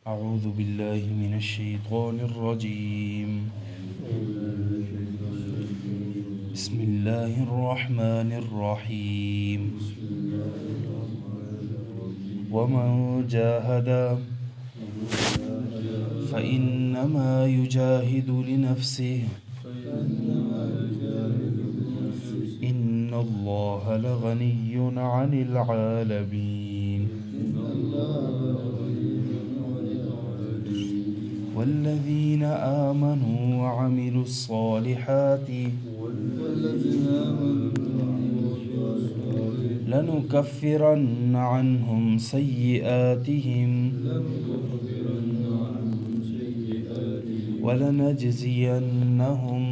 أعوذ بالله من الشيطان الرجيم. بسم الله الرحمن الرحيم. ومن جاهد فإنما يجاهد لنفسه إن الله لغني عن العالمين. والذين آمنوا وعملوا الصالحات لنكفرن عنهم سيئاتهم ولنجزينهم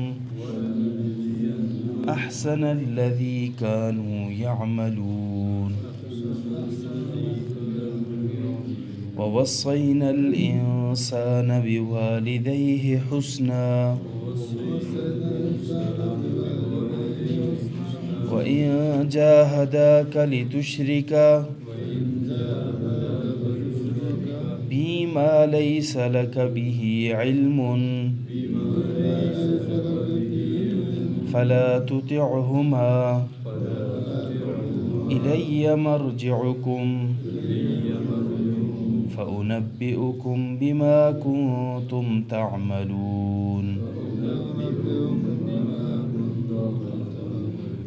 أحسن الذي كانوا يعملون. ووصينا الإنسان بوالديه حسنا وإن جاهداك لتشرك بما ليس لك به علم فلا تطعهما إلي مرجعكم فأنبئكم بما كنتم تعملون.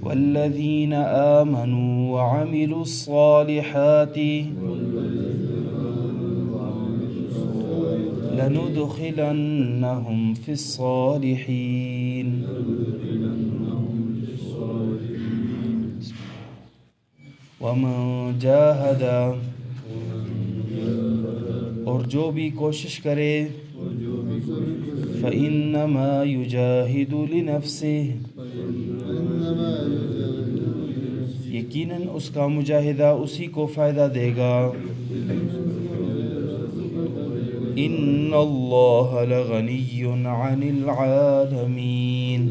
والذين آمنوا وعملوا الصالحات لندخلنهم في الصالحين. ومن جاهد اور جو بھی کوشش کرے فإنما يجاهد لنفسه یقیناً اس کا مجاہدہ اسی کو فائدہ دے گا. ان اللہ لغنی عن العالمین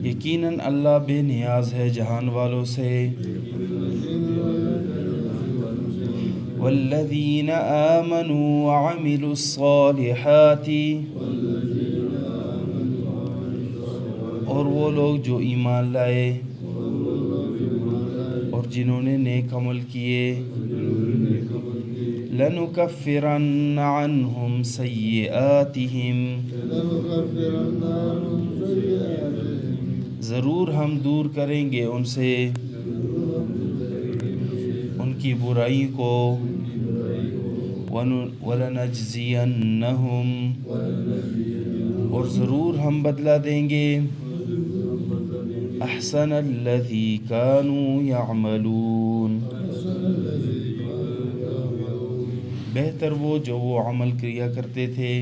یقیناً اللہ بے نیاز ہے جہان والوں سے. والذین آمنوا وعملوا الصالحات اور وہ لوگ جو ایمان لائے اور جنہوں نے نیک عمل کیے لنکفرن عنہم سیئاتہم ضرور ہم دور کریں گے ان سے ان کی برائی کو. وَلَنَجْزِيَنَّهُمْ اور ضرور ہم بدلہ دیں گے احسن الذی کانوا یعملون بہتر وہ جو وہ عمل کیا کرتے تھے.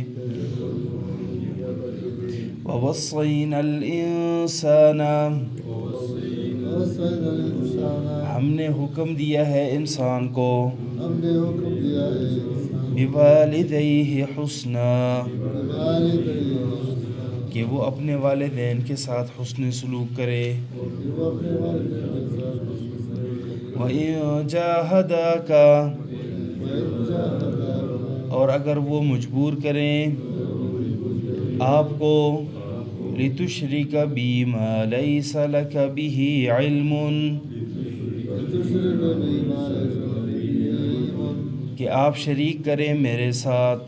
وَوَصَّيْنَا الْإِنسَانَ ہم نے حکم دیا ہے انسان کو بِوَالِدَيْهِ حُسْنًا کہ وہ اپنے والدین کے ساتھ حسن سلوک کرے. وَإِن جَاهَدَاكَ اور اگر وہ مجبور کریں آپ کو لِتُشْرِكَ بِي مَا لَيْسَ لَكَ بِهِ عِلْمٌ کہ آپ شریک کریں میرے ساتھ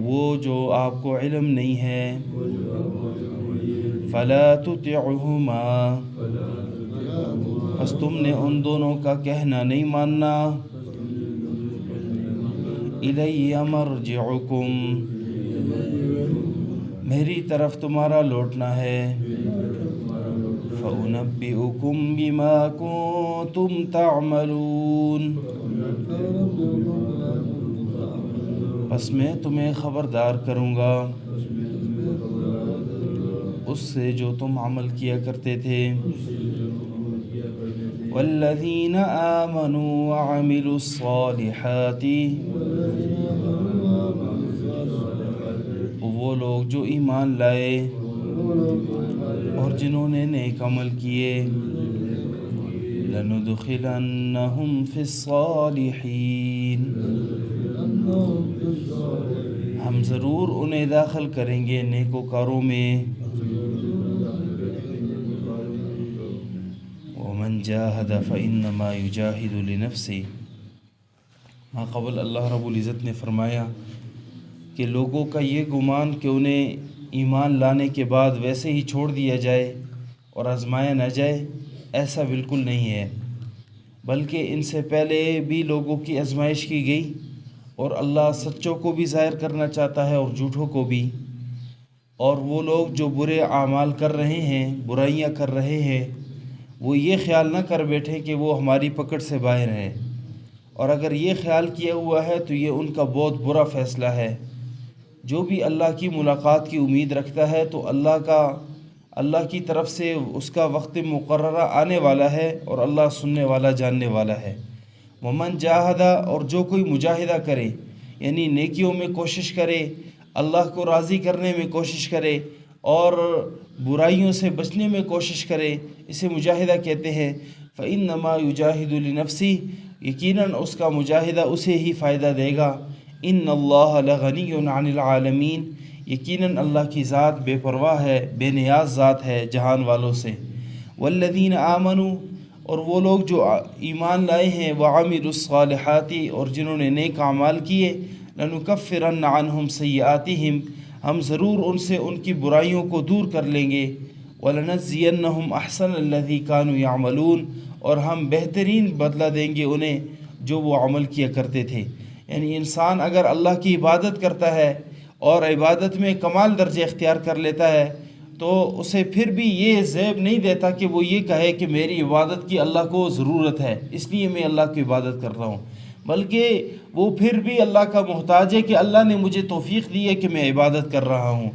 وہ جو آپ کو علم نہیں ہے. فَلَا تُطِعْهُمَا بس تم نے ان دونوں کا کہنا نہیں ماننا. إِلَيَّ مَرْجِعُكُمْ میری طرف تمہارا لوٹنا ہے. فَأُنَبِّئُكُمْ بِمَا كُنتُمْ تَعْمَلُونَ بس میں تمہیں خبردار کروں گا اس سے جو تم عمل کیا کرتے تھے. والذین آمنوا وعملوا الصالحات وہ لوگ جو ایمان لائے اور جنہوں نے نیک عمل کیے لندخلنہم فی الصالحین، ہم ضرور انہیں داخل کریں گے نیکوکاروں میں۔ ومن جاہد فإنما یجاہد لنفسہ، ماں قبل اللہ رب العزت نے فرمایا کہ لوگوں کا یہ گمان کہ انہیں ایمان لانے کے بعد ویسے ہی چھوڑ دیا جائے اور آزمایا نہ جائے، ایسا بالکل نہیں ہے، بلکہ ان سے پہلے بھی لوگوں کی آزمائش کی گئی، اور اللہ سچوں کو بھی ظاہر کرنا چاہتا ہے اور جھوٹوں کو بھی۔ اور وہ لوگ جو برے اعمال کر رہے ہیں، برائیاں کر رہے ہیں، وہ یہ خیال نہ کر بیٹھے کہ وہ ہماری پکڑ سے باہر ہے، اور اگر یہ خیال کیا ہوا ہے تو یہ ان کا بہت برا فیصلہ ہے۔ جو بھی اللہ کی ملاقات کی امید رکھتا ہے تو اللہ کی طرف سے اس کا وقت مقررہ آنے والا ہے، اور اللہ سننے والا جاننے والا ہے۔ ومن جاہدہ، اور جو کوئی مجاہدہ کرے، یعنی نیکیوں میں کوشش کرے، اللہ کو راضی کرنے میں کوشش کرے اور برائیوں سے بچنے میں کوشش کرے، اسے مجاہدہ کہتے ہیں۔ فإنما یجاہد لنفسہ، یقیناً اس کا مجاہدہ اسے ہی فائدہ دے گا۔ ان اللہ لغنی عن العالمین، یقیناً اللہ کی ذات بے پرواہ ہے، بے نیاز ذات ہے جہان والوں سے۔ والذین آمنوا، اور وہ لوگ جو ایمان لائے ہیں، وعملوا الصالحات، اور جنہوں نے نیک اعمال کیے، لنکفرن عنہم سیئاتہم، ہم ضرور ان سے ان کی برائیوں کو دور کر لیں گے۔ ولنجزینہم احسن الذی کانوا یعملون، اور ہم بہترین بدلہ دیں گے انہیں جو وہ عمل کیا کرتے تھے۔ یعنی انسان اگر اللہ کی عبادت کرتا ہے اور عبادت میں کمال درجے اختیار کر لیتا ہے تو اسے پھر بھی یہ زیب نہیں دیتا کہ وہ یہ کہے کہ میری عبادت کی اللہ کو ضرورت ہے، اس لیے میں اللہ کی عبادت کر رہا ہوں، بلکہ وہ پھر بھی اللہ کا محتاج ہے کہ اللہ نے مجھے توفیق دی ہے کہ میں عبادت کر رہا ہوں۔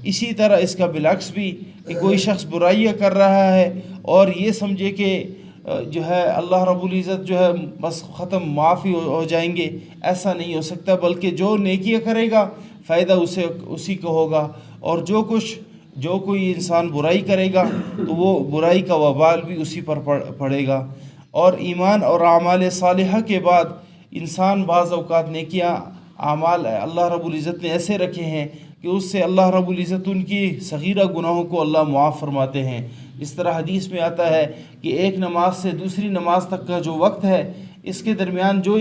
اسی طرح اس کا بالعکس بھی کہ کوئی شخص برائیاں کر رہا ہے اور یہ سمجھے کہ جو ہے اللہ رب العزت جو ہے بس ختم معافی ہو جائیں گے، ایسا نہیں ہو سکتا، بلکہ جو نیکیاں کرے گا فائدہ اسی کو ہوگا، اور جو کوئی انسان برائی کرے گا تو وہ برائی کا وبال بھی اسی پر پڑے گا۔ اور ایمان اور اعمال صالحہ کے بعد انسان بعض اوقات نیکیاں اعمال اللہ رب العزت نے ایسے رکھے ہیں کہ اس سے اللہ رب العزت ان کی صغیرہ گناہوں کو اللہ معاف فرماتے ہیں۔ اس طرح حدیث میں آتا ہے کہ ایک نماز سے دوسری نماز تک کا جو وقت ہے، اس کے درمیان جو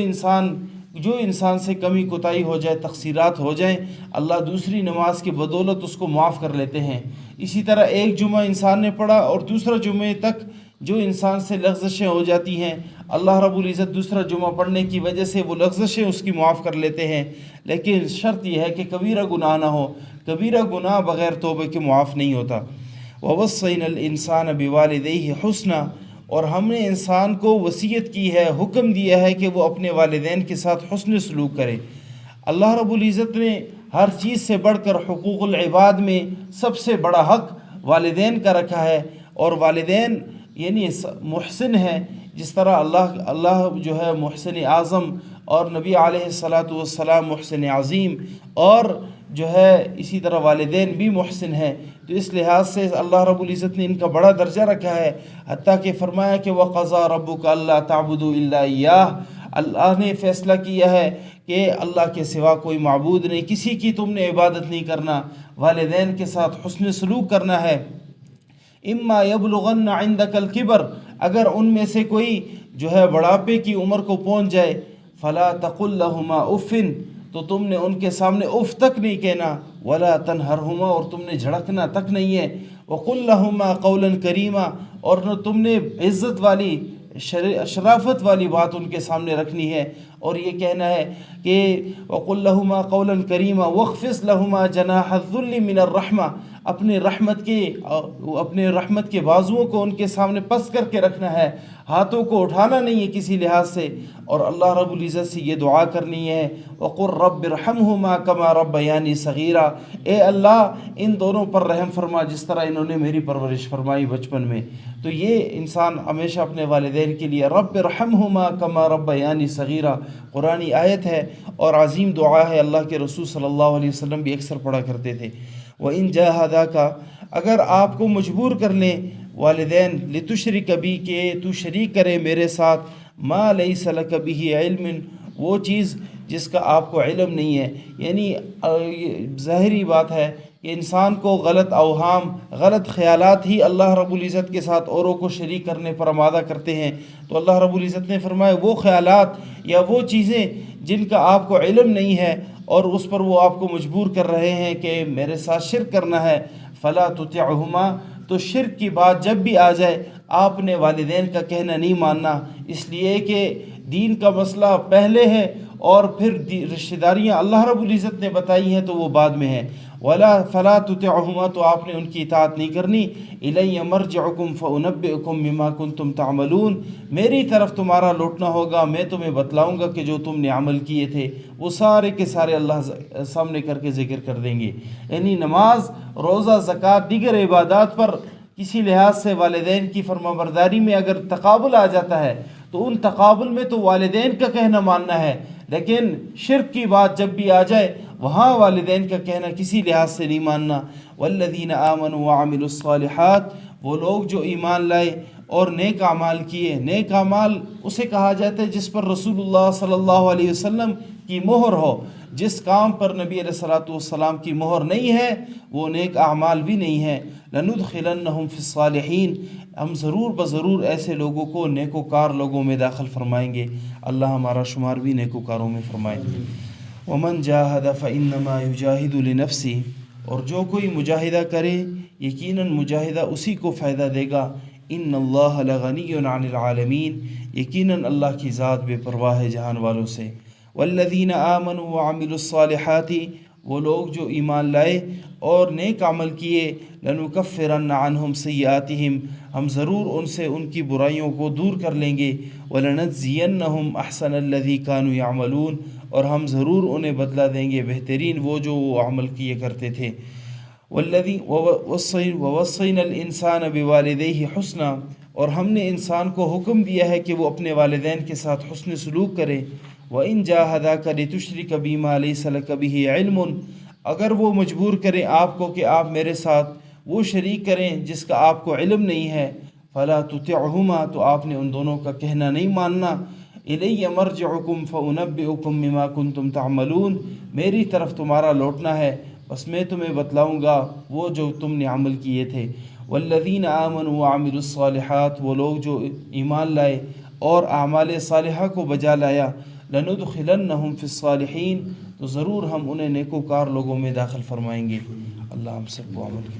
انسان سے کمی کوتاہی ہو جائے، تقصیرات ہو جائیں، اللہ دوسری نماز کی بدولت اس کو معاف کر لیتے ہیں۔ اسی طرح ایک جمعہ انسان نے پڑھا اور دوسرا جمعے تک جو انسان سے لغزشیں ہو جاتی ہیں، اللہ رب العزت دوسرا جمعہ پڑھنے کی وجہ سے وہ لغزشیں اس کی معاف کر لیتے ہیں، لیکن شرط یہ ہے کہ کبیرہ گناہ نہ ہو، کبیرہ گناہ بغیر توبہ کے معاف نہیں ہوتا۔ وَوَصَّيْنَا الْإِنسَانَ بِوَالِدَيْهِ حُسْنًا، اور ہم نے انسان کو وصیت کی ہے، حکم دیا ہے کہ وہ اپنے والدین کے ساتھ حسن سلوک کرے۔ اللہ رب العزت نے ہر چیز سے بڑھ کر حقوق العباد میں سب سے بڑا حق والدین کا رکھا ہے، اور والدین یعنی محسن ہے، جس طرح اللہ جو ہے محسن اعظم، اور نبی علیہ السلام محسن عظیم، اور جو ہے اسی طرح والدین بھی محسن ہیں، تو اس لحاظ سے اللہ رب العزت نے ان کا بڑا درجہ رکھا ہے، حتیٰ کہ فرمایا کہ وَقَضَىٰ رَبُّكَ أَلَّا تَعْبُدُوا إِلَّا إِيَّاهُ، اللہ نے فیصلہ کیا ہے کہ اللہ کے سوا کوئی معبود نہیں، کسی کی تم نے عبادت نہیں کرنا، والدین کے ساتھ حسن سلوک کرنا ہے۔ اما یبلغن عندک الکبر، اگر ان میں سے کوئی جو ہے بڑھاپے کی عمر کو پہنچ جائے، فلا تقل لہما اف، تو تم نے ان کے سامنے اف تک نہیں کہنا، ولا تنہرہما، اور تم نے جھڑکنا تک نہیں ہے، وقل لہما قولا کریما، اور نہ تم نے عزت والی شرافت والی بات ان کے سامنے رکھنی ہے، اور یہ کہنا ہے کہ وقل لہما قولا کریما واخفض لہما جناح الذل من الرحمہ، اپنے رحمت کے بازوؤں کو ان کے سامنے پس کر کے رکھنا ہے، ہاتھوں کو اٹھانا نہیں ہے کسی لحاظ سے، اور اللہ رب العزت سے یہ دعا کرنی ہے وقل رب ارحمہما کما ربیانی صغیرا، اے اللہ ان دونوں پر رحم فرما جس طرح انہوں نے میری پرورش فرمائی بچپن میں۔ تو یہ انسان ہمیشہ اپنے والدین کے لیے رب ارحمہما کما ربیانی صغیرا قرآنی آیت ہے اور عظیم دعا ہے، اللہ کے رسول صلی اللہ علیہ وسلم بھی اکثر پڑھا کرتے تھے۔ وَإِن جَاهَدَاكَ، اگر آپ کو مجبور کر لیں، والدین لتشرک بی کہ تو شریک کرے میرے ساتھ ما لیس لک بہ علم وہ چیز جس کا آپ کو علم نہیں ہے. یعنی ظاہری بات ہے کہ انسان کو غلط اوہام غلط خیالات ہی اللہ رب العزت کے ساتھ اوروں کو شریک کرنے پر آمادہ کرتے ہیں. تو اللہ رب العزت نے فرمایا وہ خیالات یا وہ چیزیں جن کا آپ کو علم نہیں ہے اور اس پر وہ آپ کو مجبور کر رہے ہیں کہ میرے ساتھ شرک کرنا ہے، فلا تطعہما تو شرک کی بات جب بھی آ جائے آپ نے والدین کا کہنا نہیں ماننا، اس لیے کہ دین کا مسئلہ پہلے ہے اور پھر رشتہ داریاں اللہ رب العزت نے بتائی ہیں تو وہ بعد میں ہے. فلا تطعہما تو آپ نے ان کی اطاعت نہیں کرنی. الی مرجعکم فانبئکم بما کنتم تعملون میری طرف تمہارا لوٹنا ہوگا، میں تمہیں بتلاؤں گا کہ جو تم نے عمل کیے تھے وہ سارے کے سارے اللہ سامنے کر کے ذکر کر دیں گے. یعنی نماز، روزہ، زکوٰۃ، دیگر عبادات پر کسی لحاظ سے والدین کی فرما برداری میں اگر تقابل آ جاتا ہے تو ان تقابل میں تو والدین کا کہنا ماننا ہے، لیکن شرک کی بات جب بھی آ جائے وہاں والدین کا کہنا کسی لحاظ سے نہیں ماننا. والذین آمنوا وعملوا الصالحات وہ لوگ جو ایمان لائے اور نیک اعمال کیے. نیک اعمال اسے کہا جاتا ہے جس پر رسول اللہ صلی اللہ علیہ وسلم کی مہر ہو. جس کام پر نبی علیہ الصلوۃ والسلام کی مہر نہیں ہے وہ نیک اعمال بھی نہیں ہے. لندخلنہم فی الصالحین ہم ضرور بضرور ایسے لوگوں کو نیکوکار لوگوں میں داخل فرمائیں گے. اللہ ہمارا شمار بھی نیکوکاروں میں فرمائے. ومن جاہد فانما یجاہد لنفسہ اور جو کوئی مجاہدہ کرے یقیناً مجاہدہ اسی کو فائدہ دے گا. ان اللہ لغنی عن العالمین یقیناً اللہ کی ذات بے پرواہ ہے جہان والوں سے. والذین آمنوا وعملوا الصالحات وہ لوگ جو ایمان لائے اور نیک عمل کیے. لنکفرن عنہم سیئاتہم ہم ضرور ان سے ان کی برائیوں کو دور کر لیں گے. ولنجزینہم احسن الذی کانوا یعملون اور ہم ضرور انہیں بدلہ دیں گے بہترین وہ جو وہ عمل کیے کرتے تھے. ووصینا الانسان بوالدیہ حسنا اور ہم نے انسان کو حکم دیا ہے کہ وہ اپنے والدین کے ساتھ حسن سلوک کرے. وَإِن جَاهَدَاكَ لِتُشْرِكَ بِي مَا لَيْسَ لَكَ بِهِ عِلْمٌ اگر وہ مجبور کریں آپ کو کہ آپ میرے ساتھ وہ شریک کریں جس کا آپ کو علم نہیں ہے. فَلَا تُطِعْهُمَا تو آپ نے ان دونوں کا کہنا نہیں ماننا. إِلَيَّ مَرْجِعُكُمْ فَأُنَبِّئُكُم بِمَا كُنتُمْ تَعْمَلُونَ میری طرف تمہارا لوٹنا ہے بس میں تمہیں بتلاؤں گا وہ جو تم نے عمل کیے تھے. والذین آمنوا وعملوا الصالحات وہ لوگ جو ایمان لائے اور اعمال صالحہ کو بجا لایا. لندخلنہم فی الصالحین تو ضرور ہم انہیں نیکوکار لوگوں میں داخل فرمائیں گے. اللہ ہم سب کو عمل کی